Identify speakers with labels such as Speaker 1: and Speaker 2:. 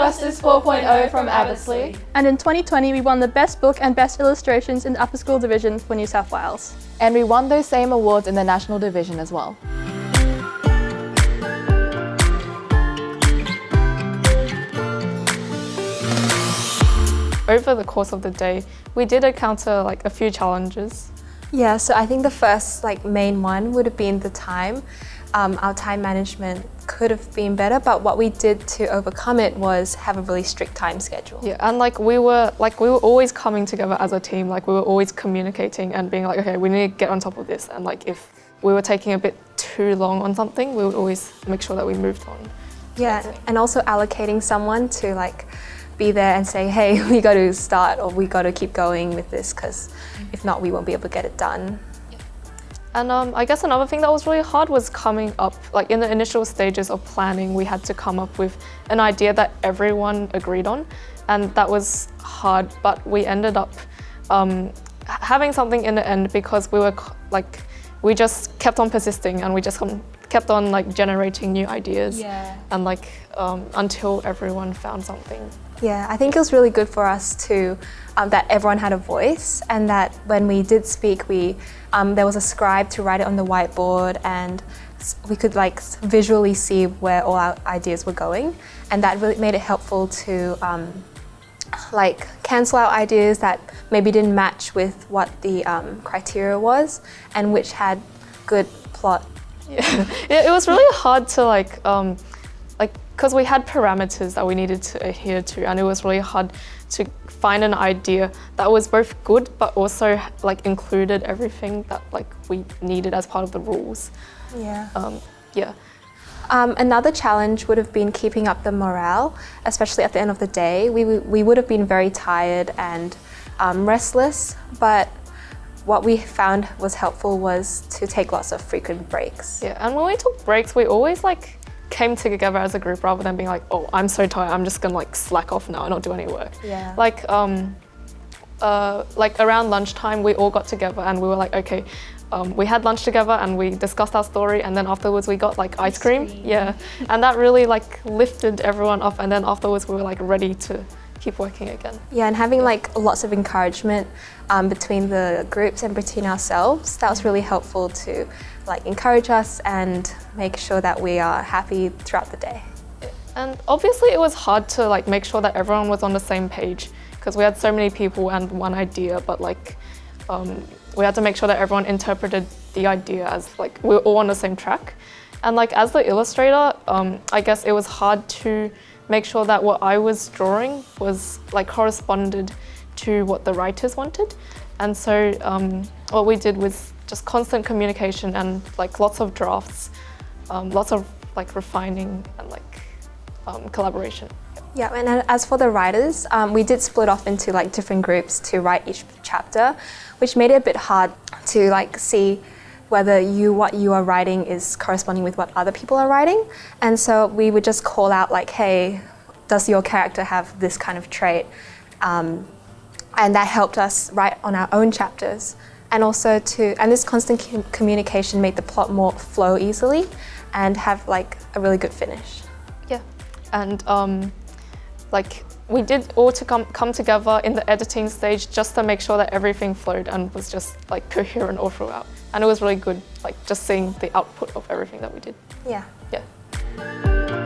Speaker 1: Ghostbusters 4.0 from Abbotsleigh.
Speaker 2: And in 2020, we won the Best Book and Best Illustrations in the Upper School Division for New South Wales.
Speaker 1: And we won those same awards in the National Division as well.
Speaker 3: Over the course of the day, we did encounter a few challenges.
Speaker 4: Yeah, so I think the first main one would have been the time. Our time management could have been better, but what we did to overcome it was have a really strict time schedule.
Speaker 3: Yeah, and we were always coming together as a team. We were always communicating and being like, okay, we need to get on top of this. And if we were taking a bit too long on something, we would always make sure that we moved on.
Speaker 4: Yeah, and also allocating someone to be there and say, hey, we got to start or we got to keep going with this because if not, we won't be able to get it done.
Speaker 3: And I guess another thing that was really hard was coming up, in the initial stages of planning, we had to come up with an idea that everyone agreed on. And that was hard, but we ended up having something in the end because we were we just kept on persisting and we just kept on generating new ideas.
Speaker 4: Yeah.
Speaker 3: And until everyone found something.
Speaker 4: Yeah, I think it was really good for us to that everyone had a voice and that when we did speak, there was a scribe to write it on the whiteboard and we could visually see where all our ideas were going, and that really made it helpful to cancel out ideas that maybe didn't match with what the criteria was and which had good plot.
Speaker 3: Yeah, it was really hard to because we had parameters that we needed to adhere to, and it was really hard to find an idea that was both good but also included everything that we needed as part of the rules.
Speaker 4: Yeah.
Speaker 3: Yeah.
Speaker 4: Another challenge would have been keeping up the morale, especially at the end of the day. We would have been very tired and restless, but what we found was helpful was to take lots of frequent breaks.
Speaker 3: Yeah, and when we took breaks, we always came together as a group rather than being oh, I'm so tired, I'm just gonna slack off now and not do any work.
Speaker 4: Yeah.
Speaker 3: Around lunchtime, we all got together and we were okay, we had lunch together and we discussed our story, and then afterwards we got ice cream. Yeah, and that really lifted everyone up, and then afterwards we were ready to keep working again.
Speaker 4: Yeah, and having lots of encouragement between the groups and between ourselves, that was really helpful to encourage us and make sure that we are happy throughout the day.
Speaker 3: And obviously it was hard to make sure that everyone was on the same page because we had so many people and one idea, but we had to make sure that everyone interpreted the idea as we were all on the same track. And as the illustrator, I guess it was hard to make sure that what I was drawing was corresponded to what the writers wanted. And so what we did was just constant communication and lots of drafts, lots of refining and collaboration.
Speaker 4: Yeah, and as for the writers, we did split off into different groups to write each chapter, which made it a bit hard to see whether what you are writing is corresponding with what other people are writing. And so we would just call out hey, does your character have this kind of trait? And that helped us write on our own chapters. And also and this constant communication made the plot more flow easily and have a really good finish.
Speaker 3: Yeah, and we did all to come together in the editing stage just to make sure that everything flowed and was just coherent all throughout. And it was really good, just seeing the output of everything that we did.
Speaker 4: Yeah.
Speaker 3: Yeah.